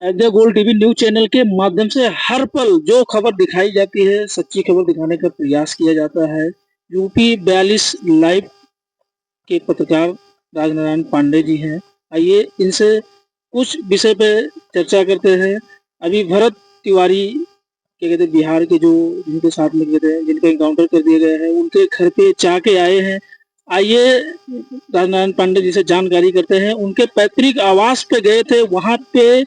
As gold TV news channel के माध्यम से हर पल जो खबर दिखाई जाती है, सच्ची खबर दिखाने का प्रयास किया जाता है। यूपी 42 लाइव के पत्रकार राजनारायण पांडे जी हैं। आइए इनसे कुछ विषय पे चर्चा करते हैं। अभी भरत तिवारी क्या कहते हैं, बिहार के जो जिनके साथ में कहते हैं जिनका एनकाउंटर कर दिए गए हैं, उनके घर पे चाह के आए हैं। आइए राजनारायण पांडे जी से जानकारी करते हैं। उनके पैतृक आवास पे गए थे, वहां पे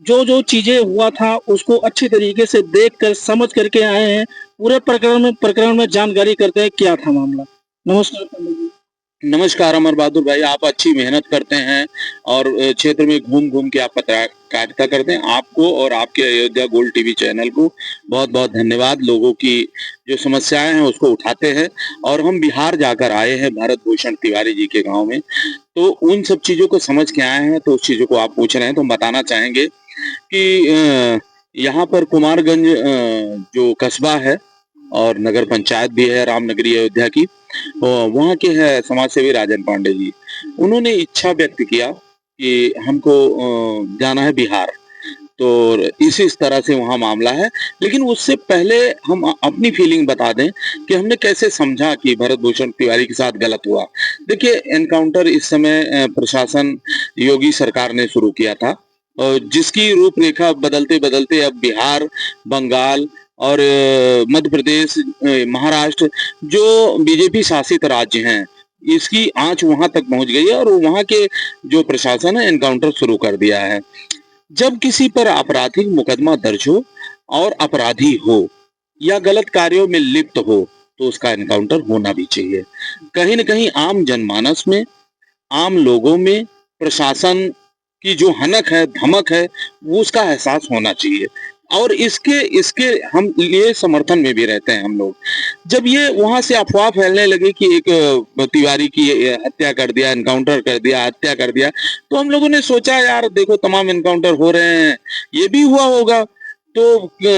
जो चीजें हुआ था उसको अच्छी तरीके से देख कर समझ करके आए हैं। पूरे प्रकरण में जानकारी करते हैं क्या था मामला। नमस्कार पंडित जी। नमस्कार अमर बहादुर भाई, आप अच्छी मेहनत करते हैं और क्षेत्र में घूम घूम के आप पत्रकारिता करते हैं। आपको और आपके अयोध्या गोल्ड टीवी चैनल को बहुत बहुत धन्यवाद। लोगों की जो समस्याएं हैं उसको उठाते हैं और हम बिहार जाकर आए हैं भरत भूषण तिवारी जी के गांव में, तो उन सब चीजों को समझ के आए हैं। तो उस चीजों को आप पूछ रहे हैं तो हम बताना चाहेंगे कि यहाँ पर कुमारगंज जो कस्बा है और नगर पंचायत भी है रामनगरी अयोध्या की, वहाँ के है समाज सेवी राजन पांडे जी। उन्होंने इच्छा व्यक्त किया कि हमको जाना है बिहार, तो इस तरह से वहाँ मामला है। लेकिन उससे पहले हम अपनी फीलिंग बता दें कि हमने कैसे समझा कि भरत भूषण तिवारी के साथ गलत हुआ। देखिए, एनकाउंटर इस समय प्रशासन योगी सरकार ने शुरू किया था, जिसकी रूपरेखा बदलते बदलते अब बिहार, बंगाल और मध्य प्रदेश, महाराष्ट्र जो बीजेपी शासित राज्य हैं, इसकी आंच वहां तक पहुंच गई है और वहां के जो प्रशासन है एनकाउंटर शुरू कर दिया है। जब किसी पर आपराधिक मुकदमा दर्ज हो और अपराधी हो या गलत कार्यों में लिप्त हो तो उसका एनकाउंटर होना भी चाहिए। कहीं न कहीं आम जनमानस में, आम लोगों में प्रशासन की जो हनक है, धमक है, वो उसका एहसास होना चाहिए और इसके इसके हम लिए समर्थन में भी रहते हैं हम लोग। जब ये वहां से अफवाह फैलने लगे कि एक तिवारी की हत्या कर दिया, एनकाउंटर कर दिया, हत्या कर दिया, तो हम लोगों ने सोचा यार देखो तमाम एनकाउंटर हो रहे हैं, ये भी हुआ होगा। तो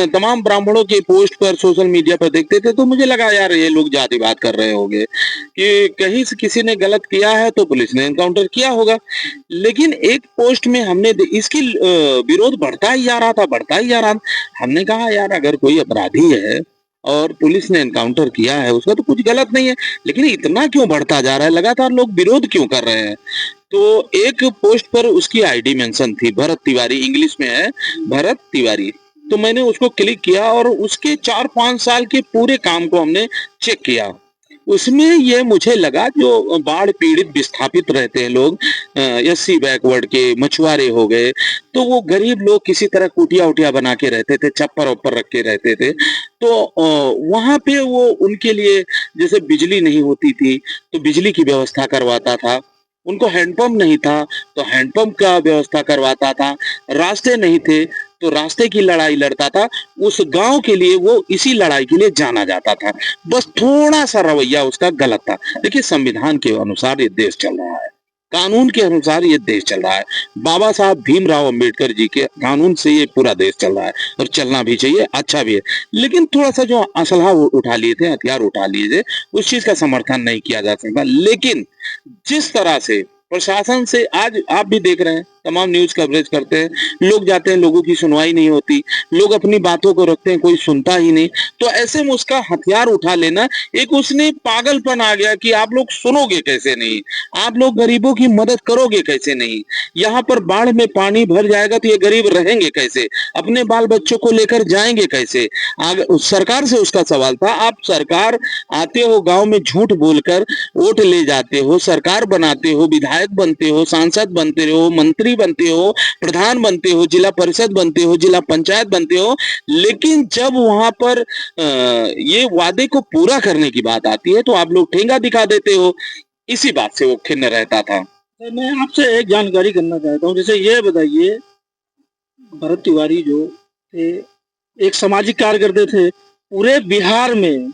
तमाम ब्राह्मणों के पोस्ट पर सोशल मीडिया पर देखते थे तो मुझे लगा यार ये लोग जातिवाद कर रहे होंगे कि कहीं से किसी ने गलत किया है तो पुलिस ने एनकाउंटर किया होगा। लेकिन एक पोस्ट में हमने इसकी विरोध बढ़ता ही जा रहा था, बढ़ता ही जा रहा था। हमने कहा यार अगर कोई अपराधी है और पुलिस ने एनकाउंटर किया है उसका तो कुछ गलत नहीं है, लेकिन इतना क्यों बढ़ता जा रहा है, लगातार लोग विरोध क्यों कर रहे हैं। तो एक पोस्ट पर उसकी आईडी मेंशन थी, भरत तिवारी, इंग्लिश में है भरत तिवारी। तो मैंने उसको क्लिक किया और उसके 4-5 साल के पूरे काम को हमने चेक किया। उसमें ये मुझे लगा जो बाढ़ पीड़ित विस्थापित रहते हैं लोग, एससी बैकवर्ड के मछुआरे हो गए, तो वो गरीब लोग किसी तरह कुटिया उटिया बना के रहते थे, छप्पर वप्पर रख के रहते थे। तो वहां पे वो उनके लिए जैसे बिजली नहीं होती थी तो बिजली की व्यवस्था करवाता था, उनको हैंडपंप नहीं था तो हैंडपंप का व्यवस्था करवाता था, रास्ते नहीं थे तो रास्ते की लड़ाई लड़ता था। उस गांव के लिए वो इसी लड़ाई के लिए जाना जाता था। बस थोड़ा सा रवैया उसका गलत था। देखिए, संविधान के अनुसार ये देश चल रहा है, कानून के अनुसार ये देश चल रहा है, बाबा साहब भीमराव अंबेडकर जी के कानून से ये पूरा देश चल रहा है और चलना भी चाहिए, अच्छा भी है। लेकिन थोड़ा सा जो असलहा उठा लिए थे, हथियार उठा लिए थे, उस चीज का समर्थन नहीं किया जा सकता। लेकिन जिस तरह से प्रशासन से आज आप भी देख रहे हैं, तमाम न्यूज कवरेज करते हैं, लोग जाते हैं, लोगों की सुनवाई नहीं होती, लोग अपनी बातों को रखते हैं, कोई सुनता ही नहीं। तो ऐसे में उसका हथियार उठा लेना एक उसने पागलपन आ गया कि आप लोग सुनोगे कैसे नहीं, आप लोग गरीबों की मदद करोगे कैसे नहीं, यहाँ पर बाढ़ में पानी भर जाएगा तो ये गरीब रहेंगे कैसे, अपने बाल बच्चों को लेकर जाएंगे कैसे। सरकार से उसका सवाल था, आप सरकार आते हो गांव में झूठ बोलकर वोट ले जाते हो, सरकार बनाते हो, विधायक बनते हो, सांसद बनते हो, मंत्री बनते हो, प्रधान बनते हो, जिला परिषद बनते हो, जिला पंचायत बनते हो, लेकिन जब वहां पर ये वादे को पूरा करने की बात आती है तो आप लोग ठेंगा दिखा देते हो। इसी बात से वो खिन्न रहता था। मैं आपसे एक जानकारी करना चाहता हूँ। जैसे ये बताइए, भरत तिवारी जो थे एक सामाजिक कार्य करते थे। पूरे बिहार में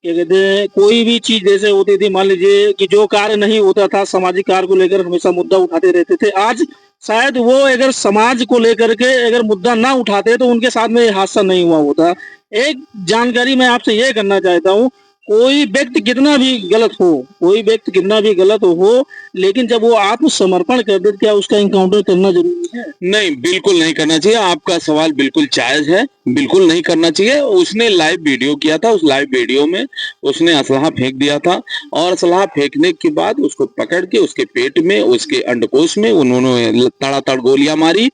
क्या कहते हैं, कोई भी चीज जैसे होती थी, मान लीजिए कि जो कार्य नहीं होता था सामाजिक कार्य को लेकर हमेशा मुद्दा उठाते रहते थे। आज शायद वो अगर समाज को लेकर के अगर मुद्दा ना उठाते तो उनके साथ में ये हादसा नहीं हुआ होता। एक जानकारी मैं आपसे ये करना चाहता हूँ, कोई व्यक्ति कितना भी गलत हो, कोई व्यक्ति कितना भी गलत हो, लेकिन जब वो आत्मसमर्पण कर दे, क्या उसका एनकाउंटर करना ज़रूरी है? नहीं, बिल्कुल नहीं करना चाहिए। आपका सवाल बिल्कुल जायज़ है, बिल्कुल नहीं करना चाहिए। उसने लाइव वीडियो किया था, उस लाइव वीडियो में उसने असलहा फेंक दिया था और असलहा फेंकने के बाद उसको पकड़ के उसके पेट में, उसके अंडकोश में उन्होंने तड़ातड़ गोलियाँ मारी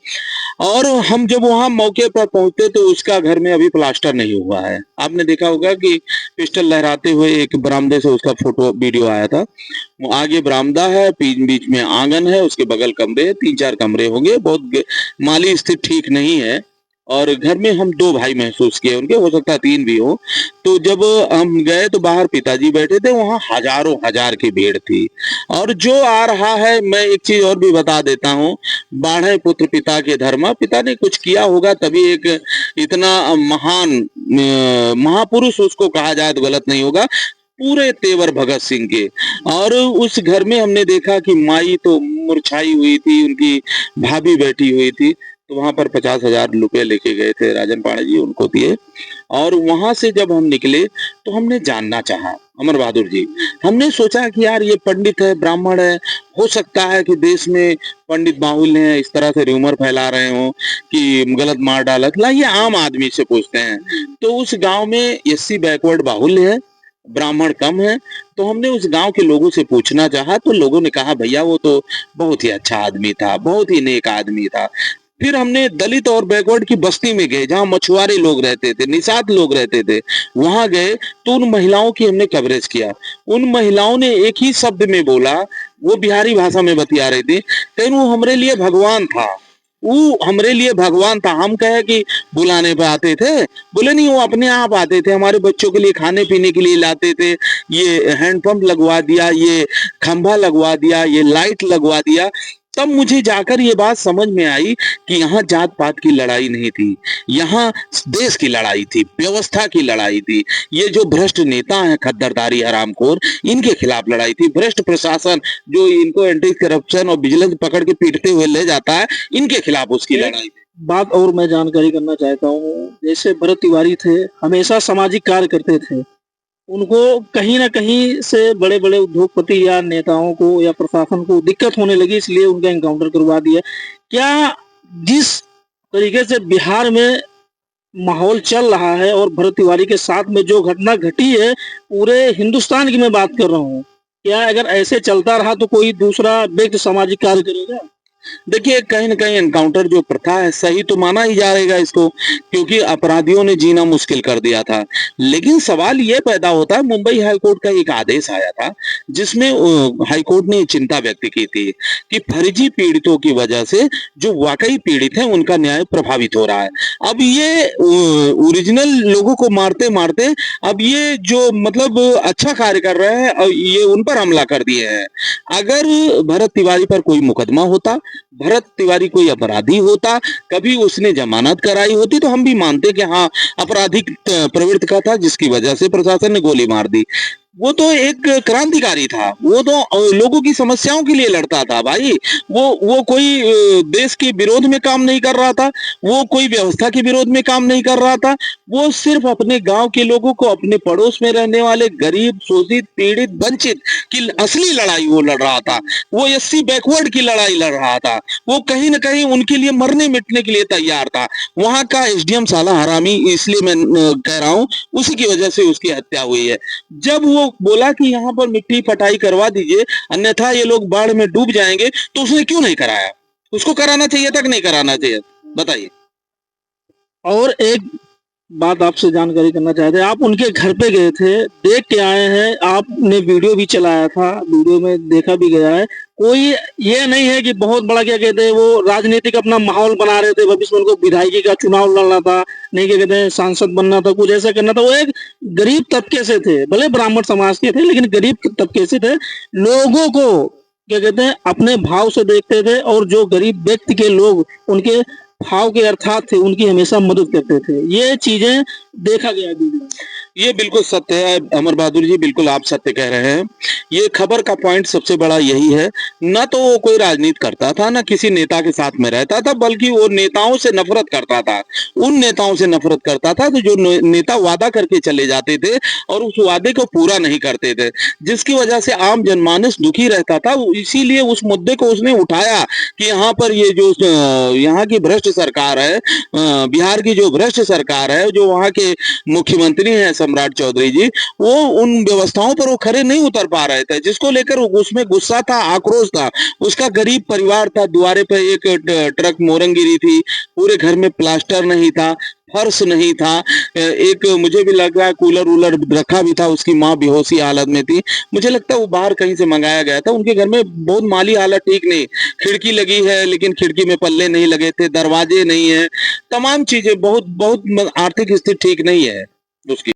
और हम जब वहाँ मौके पर पहुँचे तो उसका घर में अभी प्लास्टर नहीं हुआ है। आपने देखा होगा कि पिस्टल लहराते हुए एक बरामदे से उसका फ़ोटो वीडियो आया था। वो आगे बरामदा है, बीच में आंगन है, उसके बगल कमरे हैं, 3-4 कमरे होंगे। बहुत माली स्थिति ठीक नहीं है और घर में हम 2 भाई महसूस किए उनके, हो सकता है 3 भी हों। तो जब हम गए तो बाहर पिताजी बैठे थे, वहाँ हज़ारों हजार की भीड़ थी और जो आ रहा है, मैं एक चीज़ और भी बता देता हूँ, बाढ़े पुत्र पिता के धर्मा, पिता ने कुछ किया होगा तभी एक इतना महान महापुरुष उसको कहा जाए तो गलत नहीं होगा, पूरे तेवर भगत सिंह के। और उस घर में हमने देखा कि माई तो मुरझाई हुई थी, उनकी भाभी बैठी हुई थी, तो वहाँ पर 50,000 रुपए लेके गए थे राजन पांडे जी, उनको दिए और वहाँ से जब हम निकले तो हमने जानना चाहा, अमर बहादुर जी, हमने सोचा कि यार ये पंडित है, ब्राह्मण है, हो सकता है कि देश में पंडित बाहुल्य हैं, इस तरह से र्यूमर फैला रहे हों कि गलत मार डाला। लाइए आम आदमी से पूछते हैं, तो उस गाँव में एससी बैकवर्ड बाहुल्य है, ब्राह्मण कम है, तो हमने उस गांव के लोगों से पूछना चाहा तो लोगों ने कहा भैया वो तो बहुत ही अच्छा आदमी था, बहुत ही नेक आदमी था। फिर हमने दलित और बैकवर्ड की बस्ती में गए जहां मछुआरे लोग रहते थे, निषाद लोग रहते थे, वहां गए तो उन महिलाओं की हमने कवरेज किया। उन महिलाओं ने एक ही शब्द में बोला, वो बिहारी भाषा में बतिया रही थी, लेकिन वो हमरे लिए भगवान था, वो हमरे लिए भगवान था। हम कहे कि बुलाने पे आते थे, बोले नहीं वो अपने आप आते थे, हमारे बच्चों के लिए खाने पीने के लिए लाते थे, ये हैंडपंप लगवा दिया, ये खंभा लगवा दिया, ये लाइट लगवा दिया। तब मुझे जाकर ये बात समझ में आई कि यहाँ जात पात की लड़ाई नहीं थी, यहाँ देश की लड़ाई थी, व्यवस्था की लड़ाई थी। ये जो भ्रष्ट नेता हैं, खद्दरदारी हरामखोर, इनके खिलाफ लड़ाई थी। भ्रष्ट प्रशासन जो इनको एंटी करप्शन और विजिलेंस पकड़ के पीटते हुए ले जाता है, इनके खिलाफ उसकी लड़ाई थी। बात और मैं जानकारी करना चाहता हूँ, जैसे भरत तिवारी थे, हमेशा सामाजिक कार्य करते थे, उनको कहीं न कहीं से बड़े-बड़े उद्योगपति या नेताओं को या प्रशासन को दिक्कत होने लगी, इसलिए उनका एनकाउंटर करवा दिया। क्या जिस तरीके से बिहार में माहौल चल रहा है और भरत तिवारी के साथ में जो घटना घटी है, पूरे हिंदुस्तान की मैं बात कर रहा हूँ, क्या अगर ऐसे चलता रहा तो कोई दूसरा व्यक्ति सामाजिक कार्य करेगा? देखिए कहीं न कहीं एनकाउंटर जो प्रथा है सही तो माना ही जाएगा इसको, क्योंकि अपराधियों ने जीना मुश्किल कर दिया था। लेकिन सवाल ये पैदा होता है, मुंबई हाई कोर्ट का एक आदेश आया था जिसमें हाई कोर्ट ने चिंता व्यक्त की थी कि फर्जी पीड़ितों की वजह से जो वाकई पीड़ित हैं उनका न्याय प्रभावित हो रहा है। अब ये ओरिजिनल लोगों को मारते-मारते अब ये जो मतलब अच्छा कार्य कर रहे हैं और ये उन पर हमला कर दिए हैं। अगर भरत तिवारी पर कोई मुकदमा होता, भरत तिवारी कोई अपराधी होता, कभी उसने जमानत कराई होती तो हम भी मानते कि हाँ आपराधिक प्रवृत्ति का था जिसकी वजह से प्रशासन ने गोली मार दी। वो तो एक क्रांतिकारी था, वो तो लोगों की समस्याओं के लिए लड़ता था भाई। वो कोई देश के विरोध में काम नहीं कर रहा था, वो कोई व्यवस्था के विरोध में काम नहीं कर रहा था, वो सिर्फ अपने गांव के लोगों को, अपने पड़ोस में रहने वाले गरीब, शोषित, पीड़ित, वंचित की असली लड़ाई वो लड़ रहा था। वो एससी बैकवर्ड की लड़ाई लड़ रहा था, वो कहीं न कहीं उनके लिए मरने मिटने के लिए तैयार था। वहाँ का एसडीएम साला हरामी, इसलिए मैं कह रहा हूँ, उसी की वजह से उसकी हत्या हुई है। जब वो बोला कि यहाँ पर मिट्टी पटाई करवा दीजिए अन्यथा ये लोग बाढ़ में डूब जाएंगे, तो उसने क्यों नहीं कराया? उसको कराना चाहिए था कि नहीं कराना चाहिए, बताइए। और एक बात आपसे जानकारी करना चाहते हैं, आप उनके घर पे गए थे, देख के आए हैं, आपने वीडियो भी चलाया था, वीडियो में देखा भी गया है। कोई ये नहीं है कि बहुत बड़ा क्या कहते हैं वो राजनीतिक अपना माहौल बना रहे थे, भविष्य में उनको विधायकी का चुनाव लड़ना था, नहीं क्या कहते हैं सांसद बनना था, कुछ ऐसा करना था। वो एक गरीब तबके से थे, भले ब्राह्मण समाज के थे लेकिन गरीब तबके से थे। लोगों को क्या कहते हैं अपने भाव से देखते थे और जो गरीब व्यक्ति के लोग उनके भाव के अर्थात थे, उनकी हमेशा मदद करते थे। ये चीजें देखा गया वीडियो में। ये बिल्कुल सत्य है अमर बहादुर जी, बिल्कुल आप सत्य कह रहे हैं। ये खबर का पॉइंट सबसे बड़ा यही है, ना तो वो कोई राजनीति करता था, ना किसी नेता के साथ में रहता था, बल्कि वो नेताओं से नफ़रत करता था। उन नेताओं से नफ़रत करता था तो जो नेता वादा करके चले जाते थे और उस वादे को पूरा नहीं करते थे, जिसकी वजह से आम जनमानस दुखी रहता था। इसीलिए उस मुद्दे को उसने उठाया कि यहाँ पर ये जो यहाँ की भ्रष्ट सरकार है, बिहार की जो भ्रष्ट सरकार है, जो वहाँ के मुख्यमंत्री हैं सम्राट चौधरी जी, वो उन व्यवस्थाओं पर वो खरे नहीं उतर पा रहे थे, जिसको लेकर उसमें गुस्सा था, आक्रोश था। उसका गरीब परिवार था, द्वारे पे एक ट्रक मोरंग गिरी थी, पूरे घर में प्लास्टर नहीं था, फर्श नहीं था, एक मुझे भी लग रहा है कूलर वूलर रखा भी था, उसकी माँ बेहोशी हालत में थी। मुझे लगता है वो बाहर कहीं से मंगाया गया था। उनके घर में बहुत माली हालत ठीक नहीं, खिड़की लगी है लेकिन खिड़की में पल्ले नहीं लगे थे, दरवाजे नहीं है, तमाम चीजें बहुत बहुत आर्थिक स्थिति ठीक नहीं है उसकी।